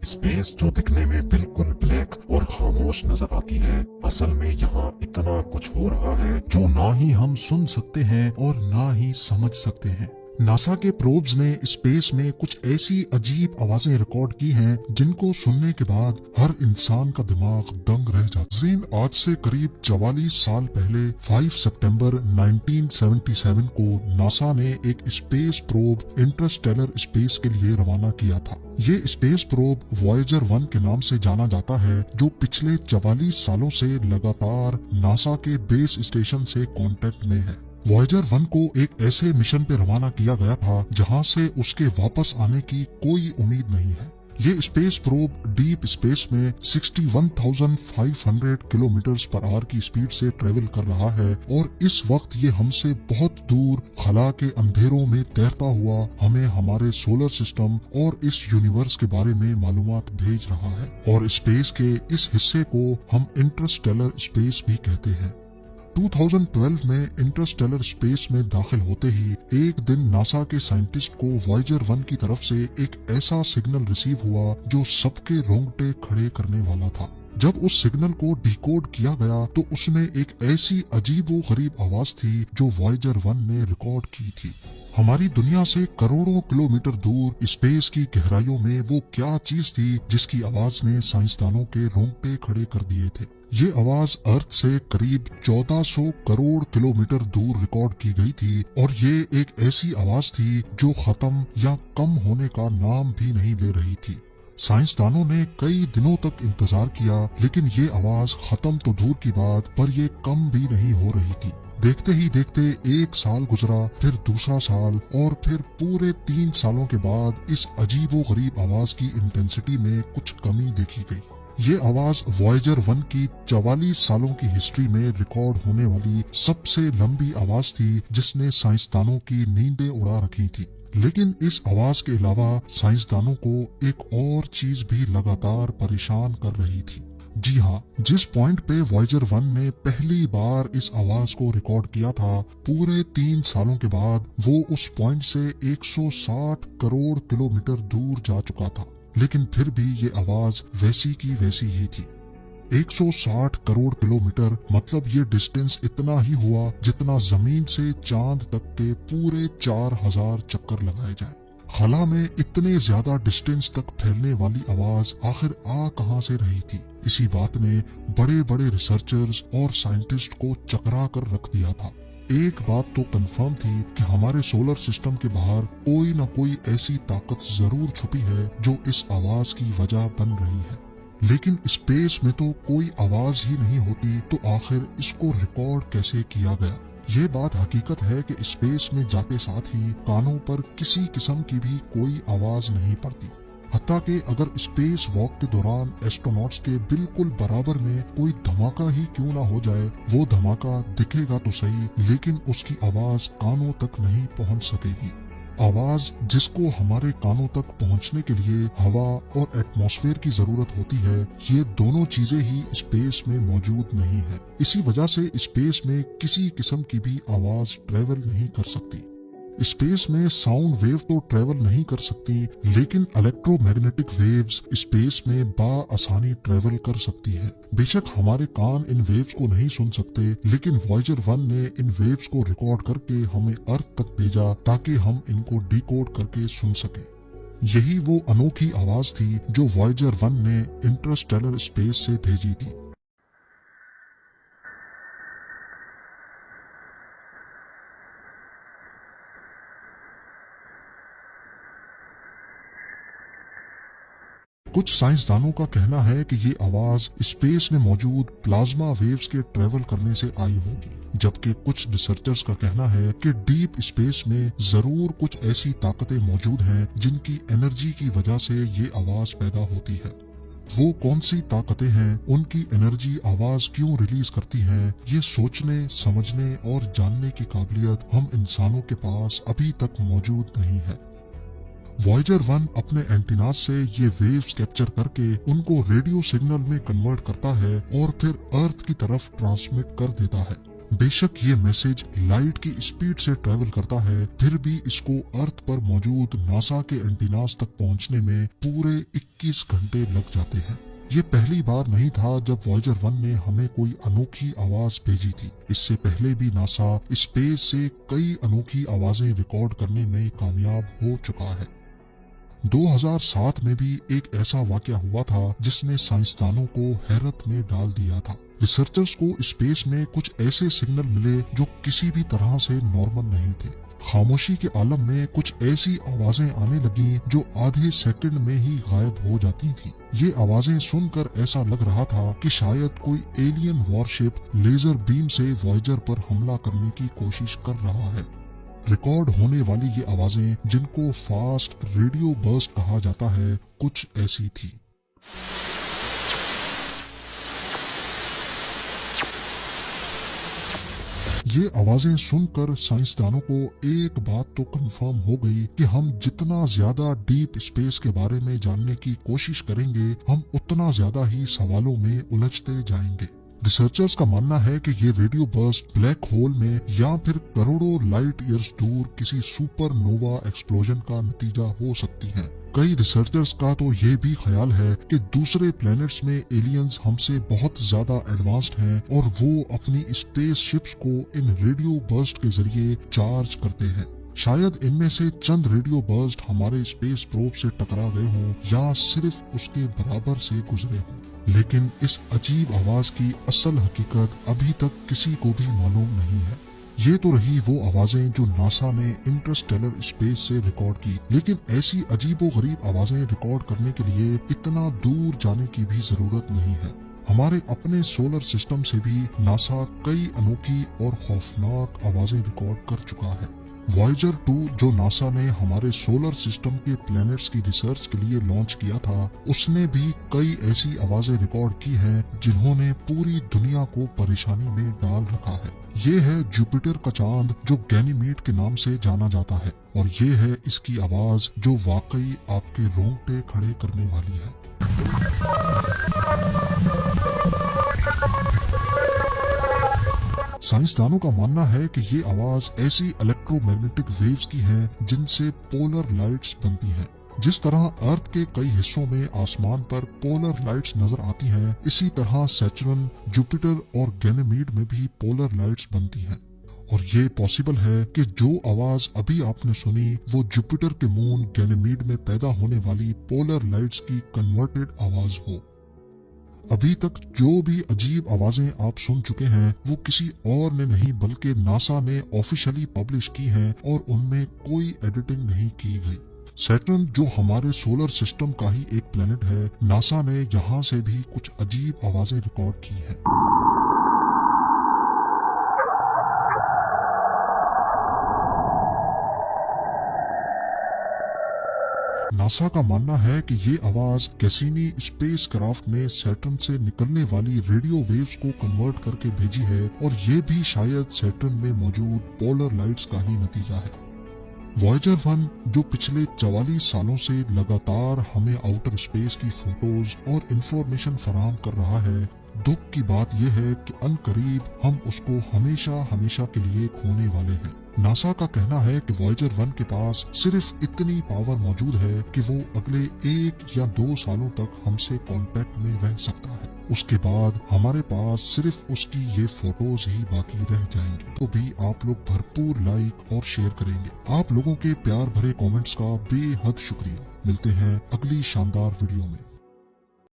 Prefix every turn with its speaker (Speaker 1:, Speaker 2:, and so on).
Speaker 1: Space जो दिखने में बिल्कुल ब्लैक और खामोश नजर आती है, असल में यहाँ इतना कुछ हो रहा है जो ना ही हम सुन सकते हैं और ना ही समझ सकते हैं। नासा के प्रोब्स ने स्पेस में कुछ ऐसी अजीब आवाजें रिकॉर्ड की हैं जिनको सुनने के बाद हर इंसान का दिमाग दंग रह जाता है। आज से करीब 44 साल पहले 5 सितंबर 1977 को नासा ने एक स्पेस प्रोब इंटरस्टेलर स्पेस के लिए रवाना किया था। ये स्पेस प्रोब वॉयेजर 1 के नाम से जाना जाता है, जो पिछले 44 सालों से लगातार नासा के बेस स्टेशन से कांटेक्ट में है। वॉयेजर 1 को एक ऐसे मिशन पे रवाना किया गया था जहां से उसके वापस आने की कोई उम्मीद नहीं है। ये स्पेस प्रोब डीप स्पेस में 61,500 किलोमीटर पर आवर की स्पीड से ट्रेवल कर रहा है और इस वक्त ये हमसे बहुत दूर खला के अंधेरों में तैरता हुआ हमें हमारे सोलर सिस्टम और इस यूनिवर्स के बारे में मालूमात भेज रहा है। और स्पेस के इस हिस्से को हम इंटरस्टेलर स्पेस भी कहते हैं। 2012 में इंटरस्टेलर स्पेस में दाखिल होते ही एक दिन नासा के साइंटिस्ट को वॉयेजर 1 की तरफ से एक ऐसा सिग्नल रिसीव हुआ जो सबके रोंगटे खड़े करने वाला था। जब उस सिग्नल को डिकोड किया गया तो उसमें एक ऐसी अजीबोगरीब आवाज थी जो वॉयेजर 1 ने रिकॉर्ड की थी। हमारी दुनिया से करोड़ों किलोमीटर दूर स्पेस की गहराइयों में वो क्या चीज थी जिसकी आवाज ने साइंसदानों के रोंगटे खड़े कर दिए थे। ये आवाज अर्थ से करीब 1400 करोड़ किलोमीटर दूर रिकॉर्ड की गई थी और ये एक ऐसी आवाज थी जो खत्म या कम होने का नाम भी नहीं ले रही थी। साइंसदानों ने कई दिनों तक इंतजार किया, लेकिन ये आवाज खत्म तो दूर की बात पर ये कम भी नहीं हो रही थी। देखते ही देखते एक साल गुजरा, फिर दूसरा साल और फिर पूरे 3 सालों के बाद इस अजीबोगरीब आवाज की इंटेंसिटी में कुछ कमी देखी गई। ये आवाज वॉयेजर 1 की 44 सालों की हिस्ट्री में रिकॉर्ड होने वाली सबसे लंबी आवाज थी जिसने साइंसदानों की नींदें उड़ा रखी थी। लेकिन इस आवाज के अलावा साइंसदानों को एक और चीज भी लगातार परेशान कर रही थी। जी हाँ, जिस पॉइंट पे वॉयेजर 1 ने पहली बार इस आवाज को रिकॉर्ड किया था, पूरे 3 सालों के बाद वो उस पॉइंट से 160 करोड़ किलोमीटर दूर जा चुका था। लेकिन फिर भी ये आवाज वैसी की वैसी ही थी। 160 करोड़ किलोमीटर मतलब ये डिस्टेंस इतना ही हुआ जितना जमीन से चांद तक के पूरे 4000 चक्कर लगाए जाए। खला में इतने ज्यादा डिस्टेंस तक फैलने वाली आवाज आखिर आ कहां से रही थी? इसी बात ने बड़े बड़े रिसर्चर्स और साइंटिस्ट को चकरा कर रख दिया था। एक बात तो कंफर्म थी कि हमारे सोलर सिस्टम के बाहर कोई न कोई ऐसी ताकत जरूर छुपी है जो इस आवाज की वजह बन रही है। लेकिन स्पेस में तो कोई आवाज ही नहीं होती, तो आखिर इसको रिकॉर्ड कैसे किया गया? ये बात हकीकत है कि स्पेस में जाते साथ ही कानों पर किसी किस्म की भी कोई आवाज नहीं पड़ती। हत्ता कि अगर स्पेस वॉक के दौरान एस्ट्रोनॉट्स के बिल्कुल बराबर में कोई धमाका ही क्यों ना हो जाए, वो धमाका दिखेगा तो सही, लेकिन उसकी आवाज कानों तक नहीं पहुंच सकेगी। आवाज जिसको हमारे कानों तक पहुंचने के लिए हवा और एटमॉस्फेयर की जरूरत होती है, ये दोनों चीजें ही स्पेस में मौजूद नहीं है। इसी वजह से स्पेस में किसी किस्म की भी आवाज ट्रेवल नहीं कर सकती। स्पेस में साउंड वेव तो ट्रेवल नहीं कर सकती, लेकिन इलेक्ट्रोमैग्नेटिक वेव्स स्पेस में आसानी ट्रेवल कर सकती है। बेशक हमारे कान इन वेव्स को नहीं सुन सकते, लेकिन वॉयेजर 1 ने इन वेव्स को रिकॉर्ड करके हमें अर्थ तक भेजा ताकि हम इनको डिकोड करके सुन सके। यही वो अनोखी आवाज थी जो वॉयेजर 1 ने इंटरस्टेलर स्पेस से भेजी थी। कुछ साइंसदानों का कहना है कि ये आवाज स्पेस में मौजूद प्लाज्मा वेव्स के ट्रेवल करने से आई होगी, जबकि कुछ रिसर्चर्स का कहना है कि डीप स्पेस में जरूर कुछ ऐसी ताकतें मौजूद हैं जिनकी एनर्जी की वजह से ये आवाज पैदा होती है। वो कौन सी ताकतें हैं, उनकी एनर्जी आवाज क्यों रिलीज करती है, ये सोचने, समझने और जानने की काबिलियत हम इंसानों के पास अभी तक मौजूद नहीं है। वॉयेजर 1 अपने एंटीनास से ये वेव्स कैप्चर करके उनको रेडियो सिग्नल में कन्वर्ट करता है और फिर अर्थ की तरफ ट्रांसमिट कर देता है। बेशक ये मैसेज लाइट की स्पीड से ट्रेवल करता है, फिर भी इसको अर्थ पर मौजूद नासा के एंटीनास तक पहुंचने में पूरे 21 घंटे लग जाते हैं। ये पहली बार नहीं था जब वॉयेजर 1 ने हमें कोई अनोखी आवाज भेजी थी। इससे पहले भी नासा स्पेस से कई अनोखी आवाजें रिकॉर्ड करने में कामयाब हो चुका है। 2007 में भी एक ऐसा वाकया हुआ था जिसने साइंसदानों को हैरत में डाल दिया था। रिसर्चर्स को स्पेस में कुछ ऐसे सिग्नल मिले जो किसी भी तरह से नॉर्मल नहीं थे। खामोशी के आलम में कुछ ऐसी आवाजें आने लगी जो आधे सेकंड में ही गायब हो जाती थी। ये आवाजें सुनकर ऐसा लग रहा था कि शायद कोई एलियन वॉरशिप लेजर बीम से वॉयेजर पर हमला करने की कोशिश कर रहा है। रिकॉर्ड होने वाली ये आवाजें, जिनको फास्ट रेडियो बर्स्ट कहा जाता है, कुछ ऐसी थी। ये आवाजें सुनकर साइंसदानों को एक बात तो कंफर्म हो गई कि हम जितना ज्यादा डीप स्पेस के बारे में जानने की कोशिश करेंगे, हम उतना ज्यादा ही सवालों में उलझते जाएंगे। रिसर्चर्स का मानना है कि ये रेडियो बर्स्ट ब्लैक होल में या फिर करोड़ों लाइट ईयर्स दूर किसी सुपरनोवा एक्सप्लोजन का नतीजा हो सकती हैं। कई रिसर्चर्स का तो ये भी ख्याल है कि दूसरे प्लैनेट्स में एलियंस हमसे बहुत ज्यादा एडवांस्ड हैं और वो अपनी स्पेस शिप्स को इन रेडियो बर्स्ट के जरिए चार्ज करते हैं। शायद इनमें से चंद रेडियो बर्स्ट हमारे स्पेस प्रोब से टकरा गए हों या सिर्फ उसके बराबर से गुजरे हों, लेकिन इस अजीब आवाज की असल हकीकत अभी तक किसी को भी मालूम नहीं है। ये तो रही वो आवाजें जो नासा ने इंटरस्टेलर स्पेस से रिकॉर्ड की, लेकिन ऐसी अजीबोगरीब आवाजें रिकॉर्ड करने के लिए इतना दूर जाने की भी जरूरत नहीं है। हमारे अपने सोलर सिस्टम से भी नासा कई अनोखी और खौफनाक आवाजें रिकॉर्ड कर चुका है। वॉयेजर 2 जो नासा ने हमारे सोलर सिस्टम के प्लैनेट्स की रिसर्च के लिए लॉन्च किया था, उसने भी कई ऐसी आवाजें रिकॉर्ड की हैं जिन्होंने पूरी दुनिया को परेशानी में डाल रखा है। ये है जुपिटर का चांद जो गैनीमीड के नाम से जाना जाता है, और ये है इसकी आवाज जो वाकई आपके रोंगटे खड़े करने वाली है। साइंसदानों का मानना है कि ये आवाज ऐसी इलेक्ट्रोमैग्नेटिक वेव्स की है जिनसे पोलर लाइट्स बनती हैं। जिस तरह अर्थ के कई हिस्सों में आसमान पर पोलर लाइट्स नजर आती हैं, इसी तरह सैटर्न, जुपिटर और गैनीमीड में भी पोलर लाइट्स बनती हैं। और ये पॉसिबल है कि जो आवाज अभी आपने सुनी वो जुपिटर के मून गैनीमीड में पैदा होने वाली पोलर लाइट्स की कन्वर्टेड आवाज हो। अभी तक जो भी अजीब आवाजें आप सुन चुके हैं वो किसी और ने नहीं बल्कि नासा ने ऑफिशियली पब्लिश की हैं और उनमें कोई एडिटिंग नहीं की गई। सैटर्न जो हमारे सोलर सिस्टम का ही एक प्लेनेट है, नासा ने यहाँ से भी कुछ अजीब आवाजें रिकॉर्ड की हैं। नासा का मानना है कि ये आवाज कैसिनी स्पेसक्राफ्ट ने सैटर्न से निकलने वाली रेडियो वेव्स को कन्वर्ट करके भेजी है, और ये भी शायद सैटर्न में मौजूद पोलर लाइट्स का ही नतीजा है। वॉयेजर 1 जो पिछले 44 सालों से लगातार हमें आउटर स्पेस की फोटोज और इंफॉर्मेशन फराहम कर रहा है, दुख की बात यह है कि अनकरीब हम उसको हमेशा हमेशा के लिए खोने वाले हैं। नासा का कहना है कि वॉयेजर 1 के पास सिर्फ इतनी पावर मौजूद है कि वो अगले 1 या 2 सालों तक हमसे कांटेक्ट में रह सकता है। उसके बाद हमारे पास सिर्फ उसकी ये फोटोज ही बाकी रह जाएंगे। तो भी आप लोग भरपूर लाइक और शेयर करेंगे। आप लोगों के प्यार भरे कमेंट्स का बेहद शुक्रिया। मिलते हैं अगली शानदार वीडियो में।